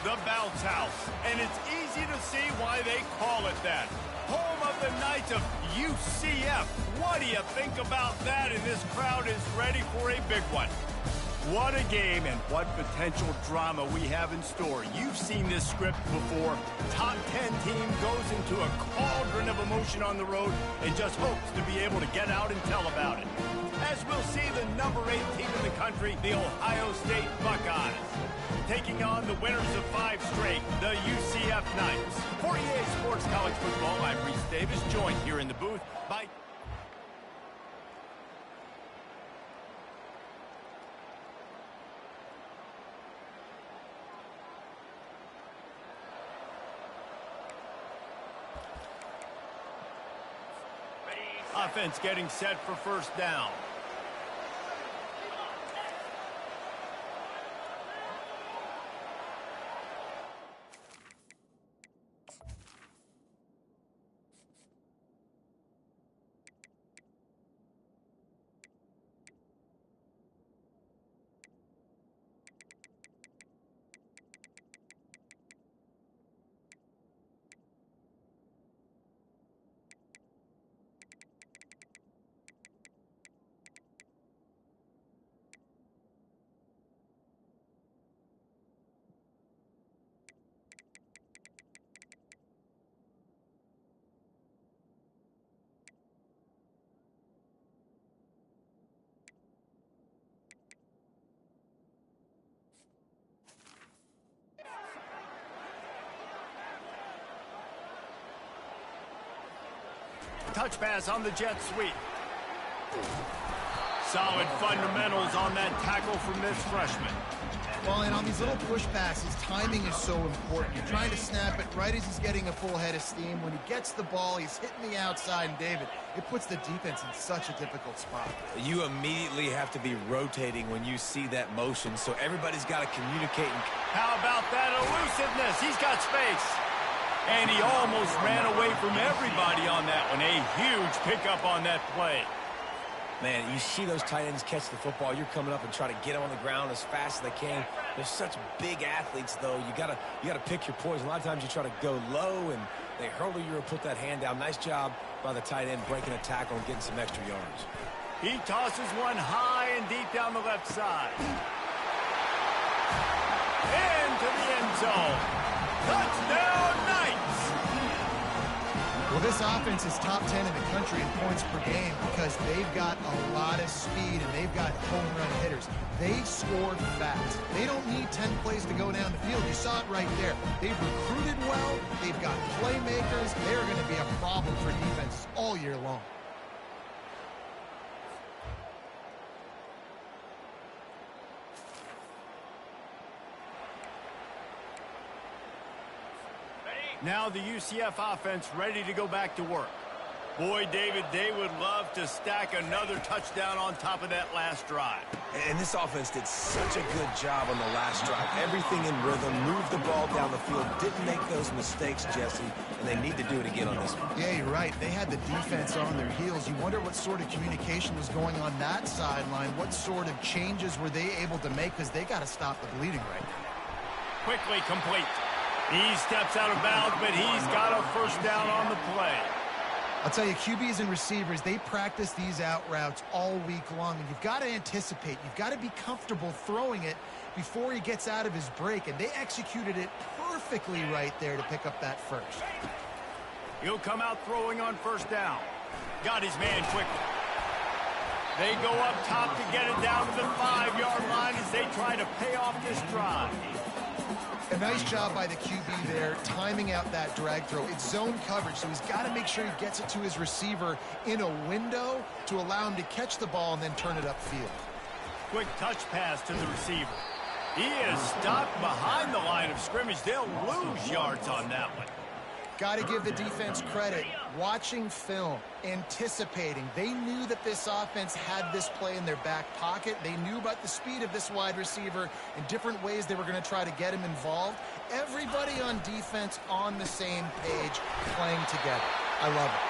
The Bounce House, and it's easy to see why they call it that. Home of the Knights of UCF. What do you think about that? And this crowd is ready for a big one. What a game and what potential drama we have in store. You've seen this script before. Top 10 team goes into a cauldron of emotion on the road and just hopes to be able to get out and tell about it. As we'll see the number 8 team in the country, the Ohio State Buckeyes, taking on the winners of 5 straight, the UCF Knights. For EA Sports College Football, I'm Reese Davis, joined here in the booth by... Offense getting set for first down. Touch pass on the jet sweep. Solid fundamentals on that tackle from this freshman. Well, and on these little push passes, timing is so important. You're trying to snap it right as he's getting a full head of steam. When he gets the ball, he's hitting the outside, and David, it puts the defense in such a difficult spot. You immediately have to be rotating when you see that motion, so everybody's got to communicate. How about that elusiveness? He's got space. And he almost ran away from everybody on that one. A huge pickup on that play. Man, you see those tight ends catch the football. You're coming up and try to get them on the ground as fast as they can. They're such big athletes, though. You gotta pick your poison. A lot of times you try to go low, and they hurdle you or put that hand down. Nice job by the tight end breaking a tackle and getting some extra yards. He tosses one high and deep down the left side. Into the end zone. Touchdown, Knights! Well, this offense is top 10 in the country in points per game because they've got a lot of speed and they've got home run hitters. They scored fast. They don't need 10 plays to go down the field. You saw it right there. They've recruited well. They've got playmakers. They're going to be a problem for defense all year long. Now the UCF offense ready to go back to work. Boy, David, they would love to stack another touchdown on top of that last drive. And this offense did such a good job on the last drive. Everything in rhythm, moved the ball down the field, didn't make those mistakes, Jesse, and they need to do it again on this one. Yeah, you're right. They had the defense on their heels. You wonder what sort of communication was going on that sideline. What sort of changes were they able to make because they got to stop the bleeding right now. Quickly complete. He steps out of bounds, but he's got a first down on the play. I'll tell you, QBs and receivers, they practice these out routes all week long, and you've got to anticipate. You've got to be comfortable throwing it before he gets out of his break, and they executed it perfectly right there to pick up that first. He'll come out throwing on first down. Got his man quickly. They go up top to get it down to the 5-yard line as they try to pay off this drive. A nice job by the QB there, timing out that drag throw. It's zone coverage, so he's got to make sure he gets it to his receiver in a window to allow him to catch the ball and then turn it upfield. Quick touch pass to the receiver. He is stopped behind the line of scrimmage. They'll lose yards on that one. Got to give the defense credit. Watching film, anticipating. They knew that this offense had this play in their back pocket. They knew about the speed of this wide receiver and different ways they were going to try to get him involved. Everybody on defense on the same page, playing together. I love it.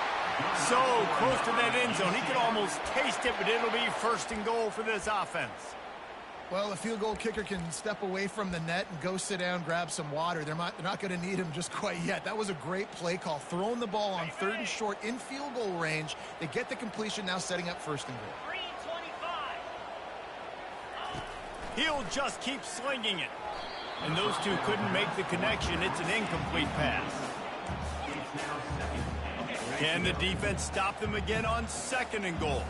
So close to that end zone. He could almost taste it, but it'll be first and goal for this offense. Well, a field goal kicker can step away from the net and go sit down, grab some water. They're not going to need him just quite yet. That was a great play call. Throwing the ball on 3rd and short in field goal range. They get the completion, now setting up 1st and goal. He'll just keep slinging it. And those two couldn't make the connection. It's an incomplete pass. Can the defense stop them again on 2nd and goal?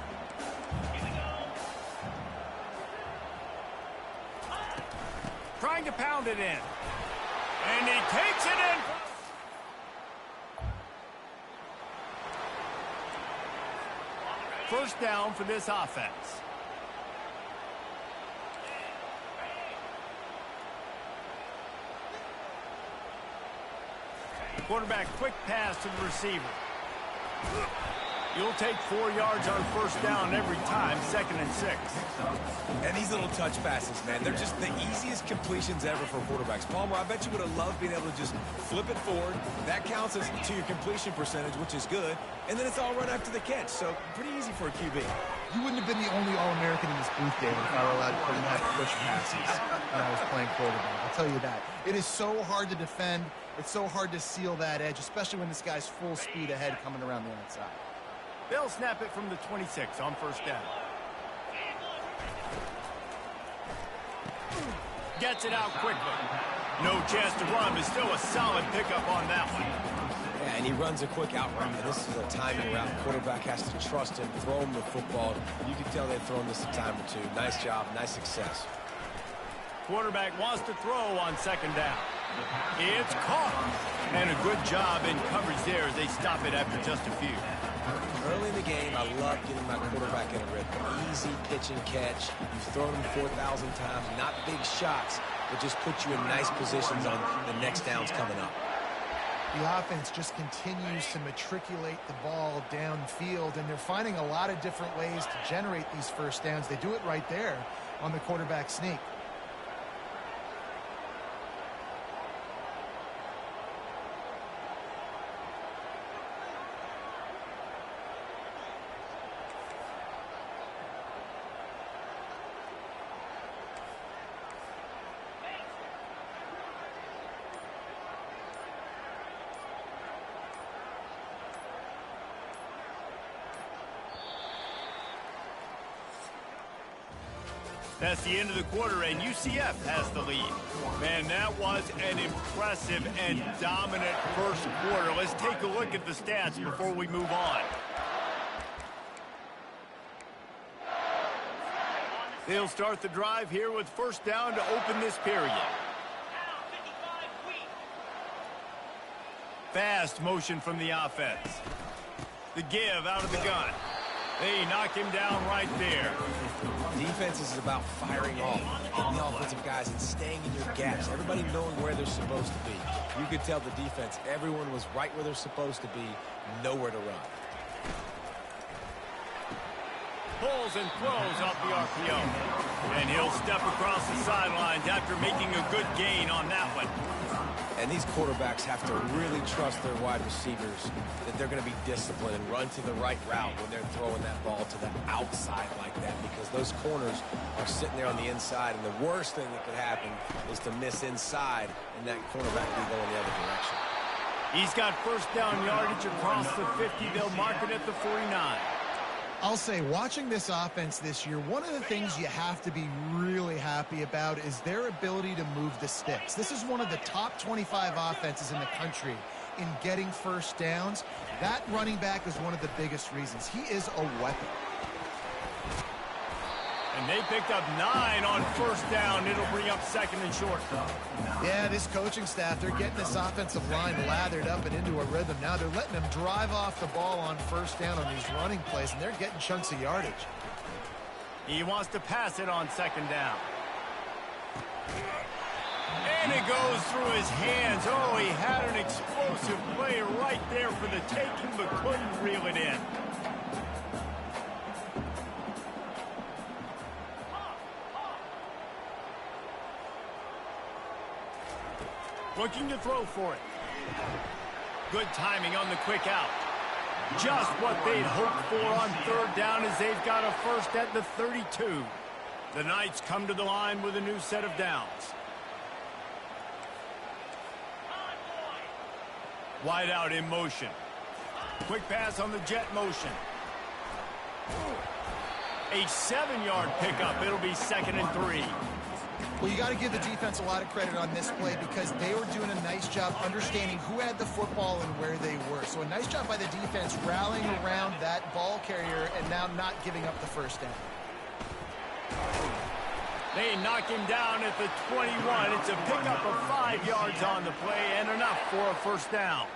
Trying to pound it in. And he takes it in. First down for this offense. Quarterback, quick pass to the receiver. You'll take 4 yards on 1st down every time, 2nd and 6. And these little touch passes, man, they're just the easiest completions ever for quarterbacks. Palmer, I bet you would have loved being able to just flip it forward. That counts as to your completion percentage, which is good. And then it's all run after the catch, so pretty easy for a QB. You wouldn't have been the only All-American in this booth, David, if I were allowed to put in that push passes when I was playing quarterback. I'll tell you that. It is so hard to defend. It's so hard to seal that edge, especially when this guy's full speed ahead coming around the outside. They'll snap it from the 26 on 1st down. Gets it out quickly. No chance to run, but still a solid pickup on that one. Yeah, and he runs a quick out route. And this is a timing route. Quarterback has to trust him, throw him the football. You can tell they've thrown this a time or two. Nice job, nice success. Quarterback wants to throw on 2nd down. It's caught. And a good job in coverage there as they stop it after just a few. Early in the game, I love getting my quarterback in a rhythm. Easy pitch and catch. You've thrown him 4,000 times. Not big shots, but just put you in nice positions on the next downs coming up. The offense just continues to matriculate the ball downfield, and they're finding a lot of different ways to generate these 1st downs. They do it right there on the quarterback sneak. That's the end of the quarter, and UCF has the lead. Man, that was an impressive and dominant 1st quarter. Let's take a look at the stats before we move on. They'll start the drive here with 1st down to open this period. Fast motion from the offense. The give out of the gun. They knock him down right there. Defense is about firing off, getting the offensive guys and staying in your gaps. Everybody knowing where they're supposed to be. You could tell the defense, everyone was right where they're supposed to be, nowhere to run. Pulls and throws off the RPO. And he'll step across the sidelines after making a good gain on that one. And these quarterbacks have to really trust their wide receivers that they're going to be disciplined and run to the right route when they're throwing that ball to the outside like that, because those corners are sitting there on the inside, and the worst thing that could happen is to miss inside and that cornerback be going the other direction. He's got 1st down yardage across the 50. They'll mark it at the 49. I'll say, watching this offense this year, one of the things you have to be really happy about is their ability to move the sticks. This is one of the top 25 offenses in the country in getting 1st downs. That running back is one of the biggest reasons. He is a weapon. And they picked up 9 on 1st down. It'll bring up 2nd and short. Yeah, this coaching staff, they're getting this offensive line lathered up and into a rhythm. Now they're letting them drive off the ball on 1st down on these running plays, and they're getting chunks of yardage. He wants to pass it on 2nd down. And it goes through his hands. Oh, he had an explosive play right there for the taking, but couldn't reel it in. Looking to throw for it. Good timing on the quick out. Just what they'd hoped for on 3rd down as they've got a 1st at the 32. The Knights come to the line with a new set of downs. Wide out in motion. Quick pass on the jet motion. A 7-yard pickup. It'll be 2nd and 3. Well, you got to give the defense a lot of credit on this play because they were doing a nice job understanding who had the football and where they were. So a nice job by the defense rallying around that ball carrier and now not giving up the first down. They knock him down at the 21. It's a pickup of 5 yards on the play and enough for a first down.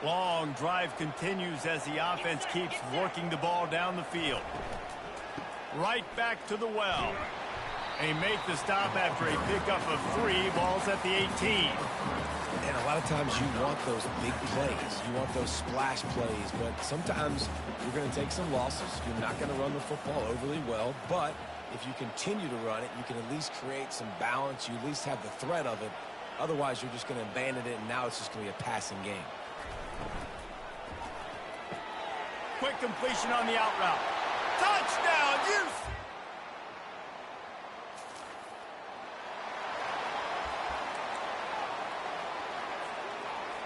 Long drive continues as the offense keeps working the ball down the field. Right back to the well. They make the stop after a pickup of 3 balls at the 18. And a lot of times you want those big plays. You want those splash plays. But sometimes you're going to take some losses. You're not going to run the football overly well. But if you continue to run it, you can at least create some balance. You at least have the threat of it. Otherwise, you're just going to abandon it, and now it's just going to be a passing game. Quick completion on the out route. Touchdown, Houston!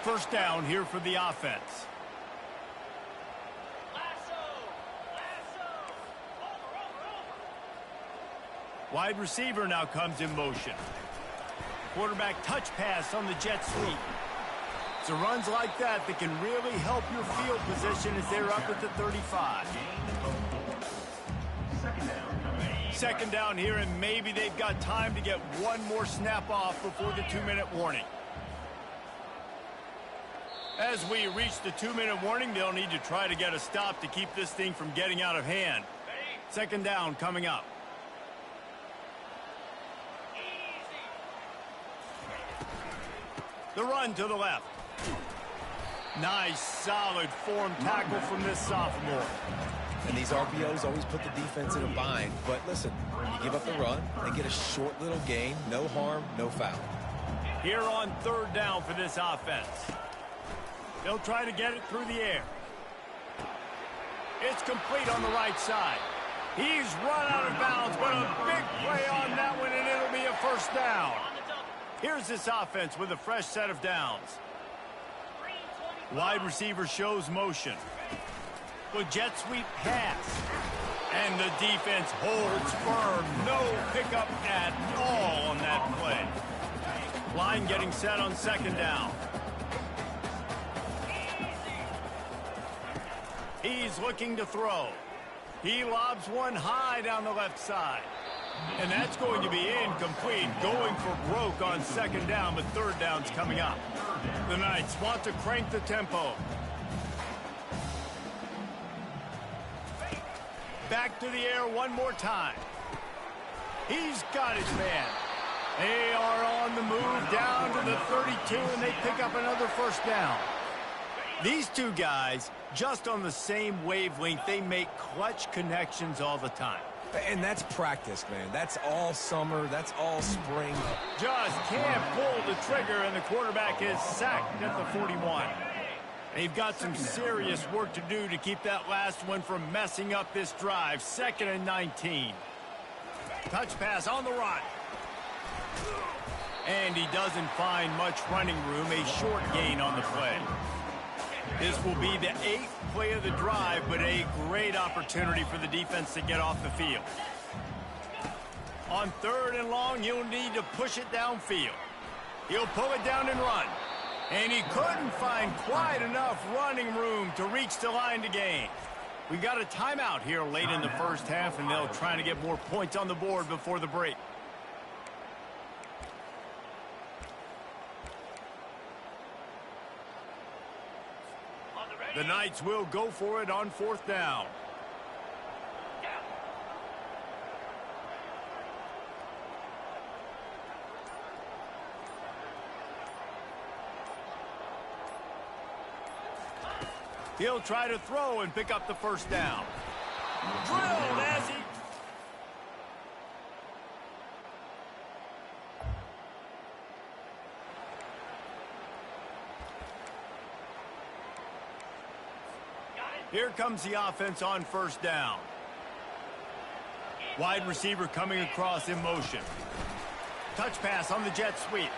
First down here for the offense. Wide receiver now comes in motion. Quarterback touch pass on the jet sweep. It's the runs like that that can really help your field position as they're up at the 35. Second down here, and maybe they've got time to get one more snap off before the 2-minute warning. As we reach the 2-minute warning, they'll need to try to get a stop to keep this thing from getting out of hand. Second down coming up. The run to the left. Nice, solid form tackle from this sophomore. And these RPOs always put the defense in a bind. But listen, you give up the run, they get a short little gain, no harm, no foul. Here on third down for this offense. They'll try to get it through the air. It's complete on the right side. He's run out of bounds, but a big play on that one, and it'll be a first down. Here's this offense with a fresh set of downs. Wide receiver shows motion. With jet sweep pass. And the defense holds firm. No pickup at all on that play. Line getting set on second down. He's looking to throw. He lobs one high down the left side. And that's going to be incomplete. Going for broke on second down, but third down's coming up. The Knights want to crank the tempo. Back to the air one more time. He's got his man. They are on the move down to the 32, and they pick up another first down. These two guys, just on the same wavelength, they make clutch connections all the time. And that's practice, man. That's all summer. That's all spring. Just can't pull the trigger, and the quarterback is sacked at the 41. They've got some serious work to do to keep that last one from messing up this drive. 2nd and 19. Touch pass on the run. And he doesn't find much running room. A short gain on the play. This will be the 8th play of the drive, but a great opportunity for the defense to get off the field. On 3rd and long, he'll need to push it downfield. He'll pull it down and run. And he couldn't find quite enough running room to reach the line to gain. We got a timeout here late in the first half, and they'll try to get more points on the board before the break. The Knights will go for it on 4th down. He'll try to throw and pick up the first down. Drilled as he... Here comes the offense on 1st down. Wide receiver coming across in motion. Touch pass on the jet sweep.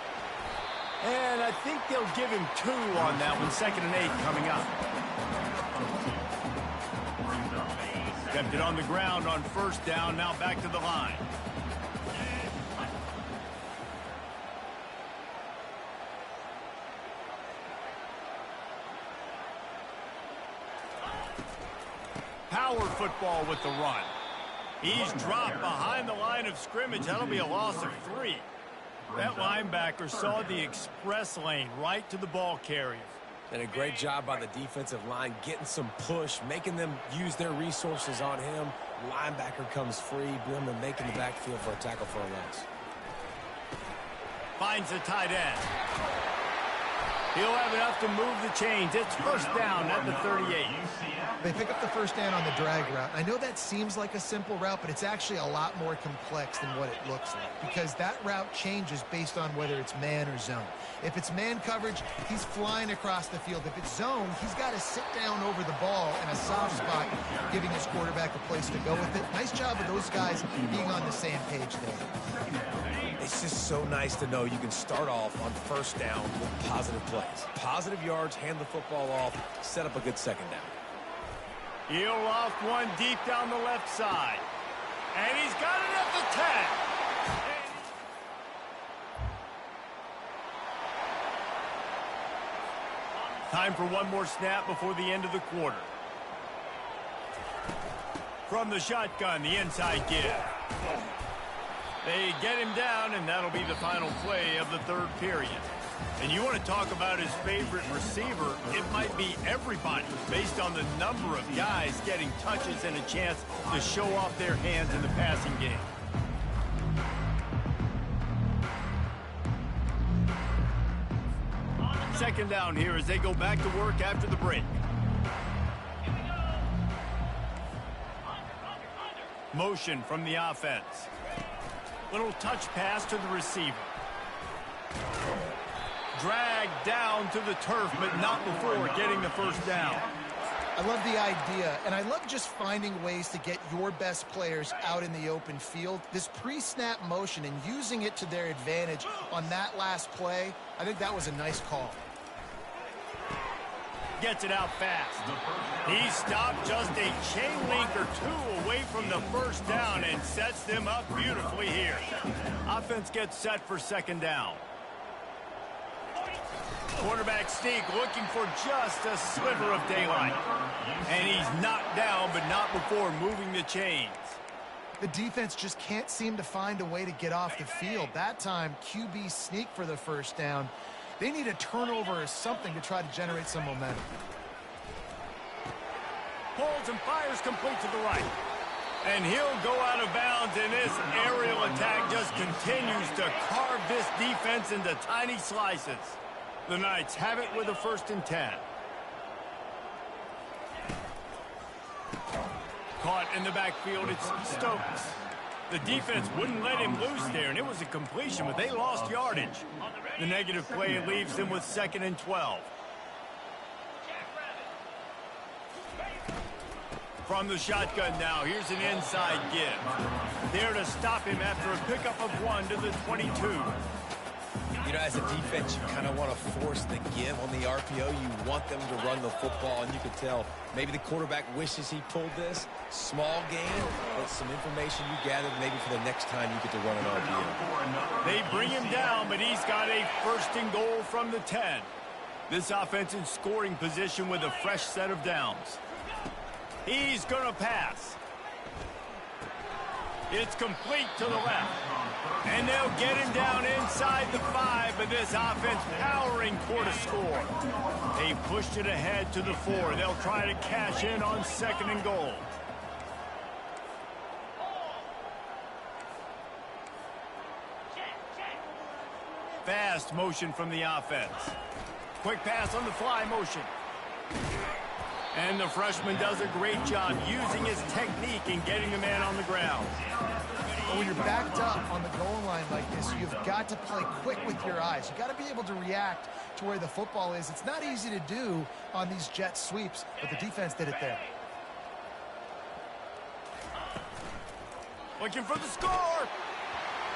And I think they'll give him 2 on that one. 2nd and 8 coming up. Kept it on the ground on 1st down. Now back to the line. Power football with the run. He's dropped behind the line of scrimmage. That'll be a loss of 3. That linebacker saw the express lane right to the ball carrier. And a great job by the defensive line, getting some push, making them use their resources on him. Linebacker comes free, them and making the backfield for a tackle for a loss. Finds the tight end. He'll have enough to move the chains. It's 1st down at the 38. They pick up the 1st down on the drag route. I know that seems like a simple route, but it's actually a lot more complex than what it looks like because that route changes based on whether it's man or zone. If it's man coverage, he's flying across the field. If it's zone, he's got to sit down over the ball in a soft spot, giving his quarterback a place to go with it. Nice job of those guys being on the same page there. It's just so nice to know you can start off on 1st down with positive plays. Positive yards, hand the football off, set up a good 2nd down. He'll loft one deep down the left side. And he's got it at the 10. Time for one more snap before the end of the quarter. From the shotgun, the inside give. They get him down, and that'll be the final play of the 3rd period. And you want to talk about his favorite receiver, it might be everybody based on the number of guys getting touches and a chance to show off their hands in the passing game. Second down here as they go back to work after the break. Motion from the offense. Little touch pass to the receiver. Dragged down to the turf, but not before getting the 1st down. I love the idea, and I love just finding ways to get your best players out in the open field. This pre-snap motion and using it to their advantage on that last play, I think that was a nice call. Gets it out fast. He stopped just a chain link or 2 away from the 1st down and sets them up beautifully here. Offense gets set for 2nd down. Quarterback sneak looking for just a sliver of daylight. And he's knocked down, but not before moving the chains. The defense just can't seem to find a way to get off the field. That time, QB sneak for the 1st down. They need a turnover or something to try to generate some momentum. Pulls and fires complete to the right. And he'll go out of bounds, and this aerial attack just continues to carve this defense into tiny slices. The Knights have it with a 1st and 10. Caught in the backfield, it's Stokes. The defense wouldn't let him loose there, and it was a completion, but they lost yardage. The negative play leaves them with 2nd and 12. From the shotgun now, here's an inside give. There to stop him after a pickup of 1 to the 22. You know, as a defense, you kind of want to force the give on the RPO. You want them to run the football, and you can tell maybe the quarterback wishes he pulled this. Small gain, but some information you gathered maybe for the next time you get to run an RPO. They bring him down, but he's got a 1st and goal from the 10. This offense in scoring position with a fresh set of downs. He's going to pass. It's complete to the left. And they'll get him down inside the 5, but this offense powering toward a score. They pushed it ahead to the 4. They'll try to cash in on 2nd and goal. Fast motion from the offense. Quick pass on the fly motion. And the freshman does a great job using his technique and getting the man on the ground. But when you're backed up on the goal line like this, you've got to play quick with your eyes. You've got to be able to react to where the football is. It's not easy to do on these jet sweeps, but the defense did it there. Looking for the score.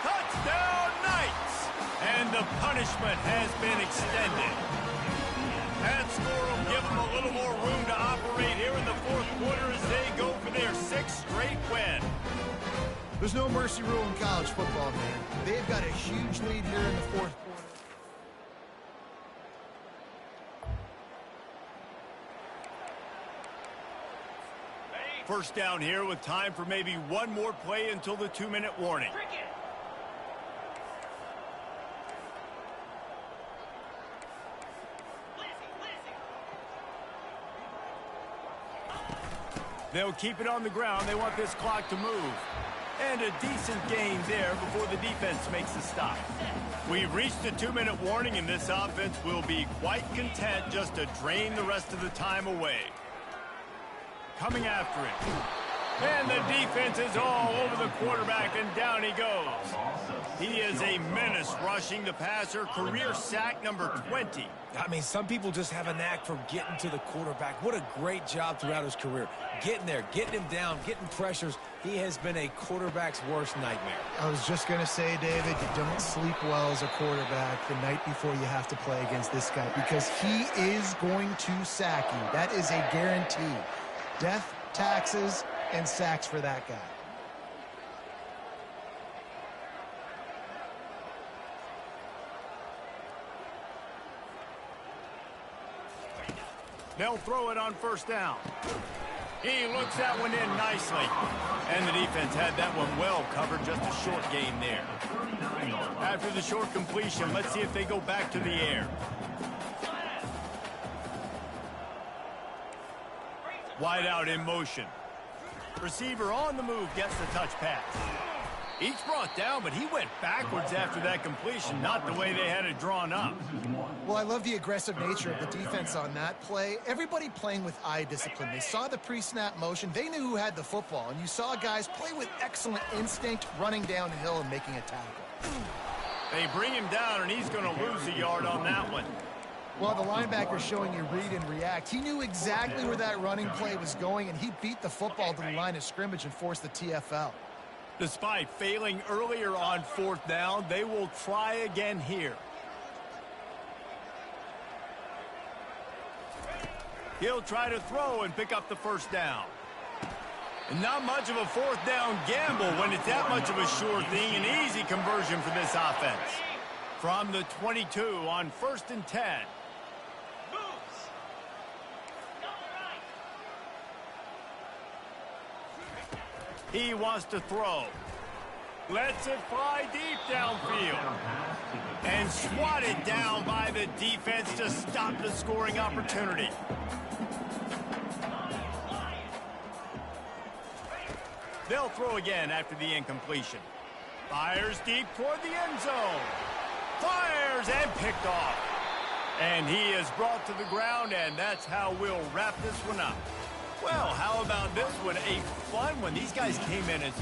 Touchdown Knights. And the punishment has been extended. That score will give them a little more room to operate here in the fourth quarter as they go for their 6th straight win. There's no mercy rule in college football, man. They've got a huge lead here in the fourth quarter. First down here with time for maybe one more play until the 2-minute warning. They'll keep it on the ground. They want this clock to move. And a decent gain there before the defense makes a stop. We've reached the 2-minute warning, and this offense will be quite content just to drain the rest of the time away. Coming after it. And the defense is all over the quarterback, and down he goes. He is a menace rushing the passer, career sack number 20. I mean, some people just have a knack for getting to the quarterback. What a great job throughout his career. Getting there, getting him down, getting pressures. He has been a quarterback's worst nightmare. I was just going to say, David, you don't sleep well as a quarterback the night before you have to play against this guy because he is going to sack you. That is a guarantee. Death, taxes, and sacks for that guy. They'll throw it on first down. He looks that one in nicely. And the defense had that one well covered, just a short gain there. After the short completion, let's see if they go back to the air. Wide out in motion. Receiver on the move gets the touch pass. Each brought down, but he went backwards after that completion, not the way they had it drawn up. Well, I love the aggressive nature of the defense on that play. Everybody playing with eye discipline. They saw the pre-snap motion. They knew who had the football, and you saw guys play with excellent instinct, running downhill and making a tackle. They bring him down, and he's going to lose a yard on that one. Well, the linebacker's showing you read and react. He knew exactly where that running play was going, and he beat the football to the line of scrimmage and forced the TFL. Despite failing earlier on fourth down, they will try again here. He'll try to throw and pick up the first down. And not much of a fourth down gamble when it's that much of a sure thing. An easy conversion for this offense. From the 22 on 1st and 10. He wants to throw. Lets it fly deep downfield. And swatted down by the defense to stop the scoring opportunity. They'll throw again after the incompletion. Fires deep toward the end zone. Fires and picked off. And he is brought to the ground, and that's how we'll wrap this one up. Well, how about this one? A fun one. These guys came in as